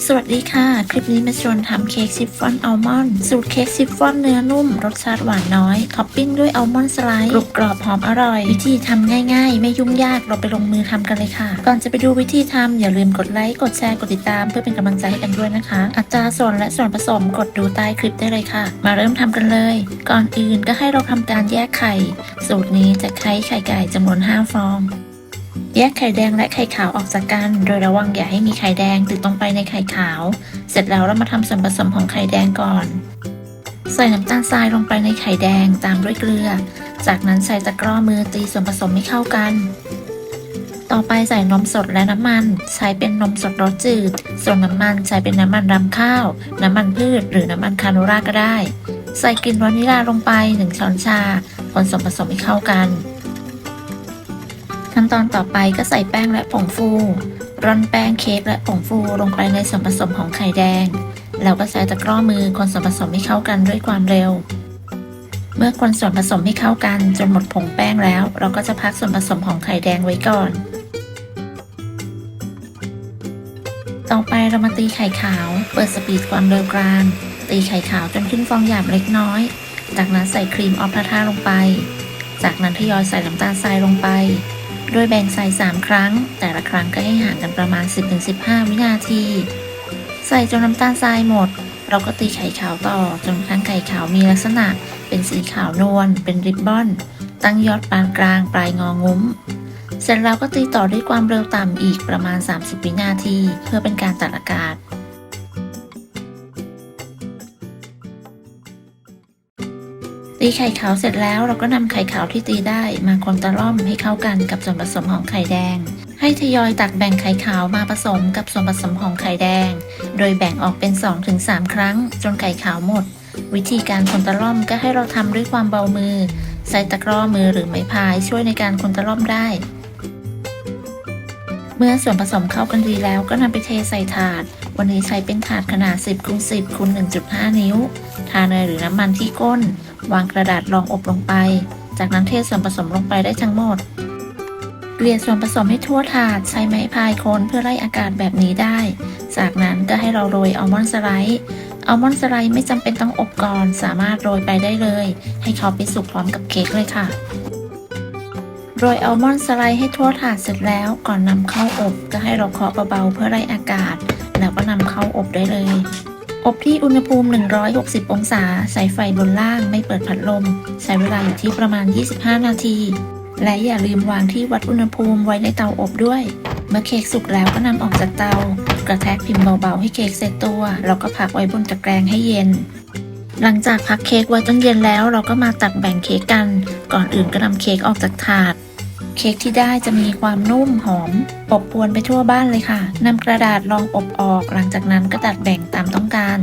สวัสดีค่ะคลิปนี้มาชวนทำเค้กชิฟฟ่อนอัลมอนด์สูตรเค้กชิฟฟ่อนเนื้อนุ่มรสชาติหวานน้อยท็อปปิ้งด้วยอัลมอนด์สไลด์กรุบกรอบหอมอร่อยวิธีทำง่ายๆไม่ยุ่งยากเราไปลงมือทำกันเลยค่ะก่อนจะไปดูวิธีทำอย่าลืมกดไลค์กดแชร์กดติดตามเพื่อเป็นกำลังใจให้กันด้วยนะคะอัตราส่วนและส่วนผสมกดดูใต้คลิปได้เลยค่ะมาเริ่มทำกันเลยก่อนอื่นก็ให้เราทำการแยกไข่สูตรนี้จะใช้ไข่ไก่จำนวน5 ฟองแยกไข่แดงและไข่ขาวออกจากกันโดยระวังอย่าให้มีไข่แดงติดลงไปในไข่ขาวเสร็จแล้วเรามาทำส่วนผสมของไข่แดงก่อนใส่น้ำตาลทรายลงไปในไข่แดงตามด้วยเกลือจากนั้นใส่ตะกร้อมือตีส่วนผสมให้เข้ากันต่อไปใส่นมสดและน้ำมันใช้เป็นนมสดรสจืดส่วนน้ำมันใช้เป็นน้ำมันรำข้าวน้ำมันพืชหรือน้ำมันคาโนราก็ได้ใส่กลิ่นวานิลลาลงไป1 ช้อนชาคนส่วนผสมให้เข้ากันขั้นตอนต่อไปก็ใส่แป้งและผงฟูร่อนแป้งเค้กและผงฟูลงไปในส่วนผสมของไข่แดงแล้วก็ใช้ตะกร้อมือคนส่วนผสมให้เข้ากันด้วยความเร็วเมื่อคนส่วนผสมให้เข้ากันจนหมดผงแป้งแล้วเราก็จะพักส่วนผสมของไข่แดงไว้ก่อนต่อไปเรามาตีไข่ขาวเปิดสปีดความเร็วกลางตีไข่ขาวจนขึ้นฟองหยาบเล็กน้อยจากนั้นใส่ครีมออฟทาร์ลงไปจากนั้นทยอยใส่น้ำตาลทรายลงไปโดยแบ่งใส่3 ครั้งแต่ละครั้งก็ให้ห่างกันประมาณ 10-15 วินาทีใส่จนน้ำตาลทรายหมดเราก็ตีไข่ขาวต่อจนกระทั่งไข่ขาวมีลักษณะเป็นสีขาวนวลเป็นริบบอนตั้งยอดปานกลางปลายงองุ้มเสร็จแล้วก็ตีต่อด้วยความเร็วต่ำอีกประมาณ30 วินาทีเพื่อเป็นการตัดอากาศตีไข่ขาวเสร็จแล้วเราก็นำไข่ขาวที่ตีได้มาคนตะล่อมให้เข้ากันกับส่วนผสมของไข่แดงให้ทยอยตักแบ่งไข่ขาวมาผสมกับส่วนผสมของไข่แดงโดยแบ่งออกเป็น 2-3 ครั้งจนไข่ขาวหมดวิธีการคนตะล่อมก็ให้เราทำด้วยความเบามือใส่ตะกร้อมือหรือไม้พายช่วยในการคนตะล่อมได้เมื่อส่วนผสมเข้ากันดีแล้วก็นำไปเทใส่ถาดวันนี้ใช้เป็นถาดขนาด 10x10x1.5 นิ้วทาเนยหรือน้ำมันที่ก้นวางกระดาษรองอบลงไปจากนั้นเทส่วนผสมลงไปได้ทั้งหมดเกลี่ยส่วนผสมให้ทั่วถาดใช้ไม้พายคนเพื่อไล่อากาศแบบนี้ได้จากนั้นก็ให้เราโรยอัลมอนด์สไลด์อัลมอนด์สไลด์ไม่จำเป็นต้องอบก่อนสามารถโรยไปได้เลยให้เขาไปสุกพร้อมกับเค้กเลยค่ะโรยอัลมอนด์สไลด์ให้ทั่วถาดเสร็จแล้วก่อนนำเข้าอบก็ให้เราเคาะเบาๆเพื่อไล่อากาศแล้วก็นำเข้าอบได้เลยอบที่อุณหภูมิ160 องศาใส่ไฟบนล่างไม่เปิดพัดลมใช้เวลาอยู่ที่ประมาณ25 นาทีและอย่าลืมวางที่วัดอุณหภูมิไว้ในเตาอบด้วยเมื่อเค้กสุกแล้วก็นำออกจากเตากระแทกพิมพ์เบาๆให้เค้กเซตตัวแล้วก็พักไว้บนตะแกรงให้เย็นหลังจากพักเค้กไว้จนเย็นแล้วเราก็มาตักแบ่งเค้กกันก่อนอื่นก็นำเค้กออกจากถาดเค้กที่ได้จะมีความนุ่มหอมอบอวนไปทั่วบ้านเลยค่ะนำกระดาษรองอบออกหลังจากนั้นก็ตัดแบ่งตามต้องการ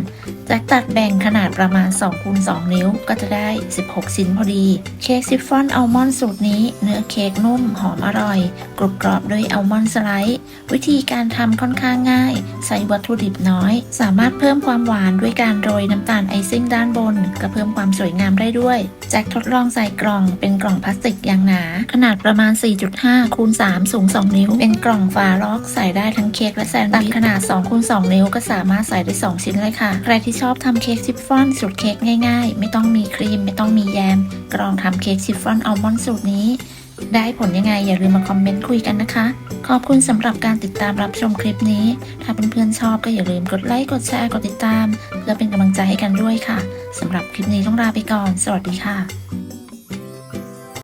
จากตัดแบ่งขนาดประมาณ 2x2 นิ้วก็จะได้16 ชิ้นพอดีเค้กชิฟฟ่อนอัลมอนด์สูตรนี้เนื้อเค้กนุ่มหอมอร่อยกรุบกรอบด้วยอัลมอนด์สไลด์วิธีการทำค่อนข้างง่ายใช้วัตถุดิบน้อยสามารถเพิ่มความหวานด้วยการโรยน้ำตาลไอซิ่งด้านบนก็เพิ่มความสวยงามได้ด้วยแจ็คทดลองใส่กล่องเป็นกล่องพลาสติกอย่างหนาขนาดประมาณ 4.5x3 สูง 2 นิ้วเป็นกล่องฝาล็อกใส่ได้ทั้งเค้กและแซนด์วิชขนาด 2x2 นิ้วก็สามารถใส่ได้2 ชิ้นเลยค่ะใครที่ชอบทำเค้กชิฟฟ่อนสูตรเค้กง่ายๆไม่ต้องมีครีมไม่ต้องมีแยมก็ลองทำเค้กชิฟฟ่อนอัลมอนด์สูตรนี้ได้ผลยังไงอย่าลืมมาคอมเมนต์คุยกันนะคะขอบคุณสำหรับการติดตามรับชมคลิปนี้ถ้าเพื่อนๆชอบก็อย่าลืมกดไลค์กดแชร์กดติดตามเพื่อเป็นกำลังใจให้กันด้วยค่ะสำหรับคลิปนี้ต้องลาไปก่อนสวัสดีค่ะ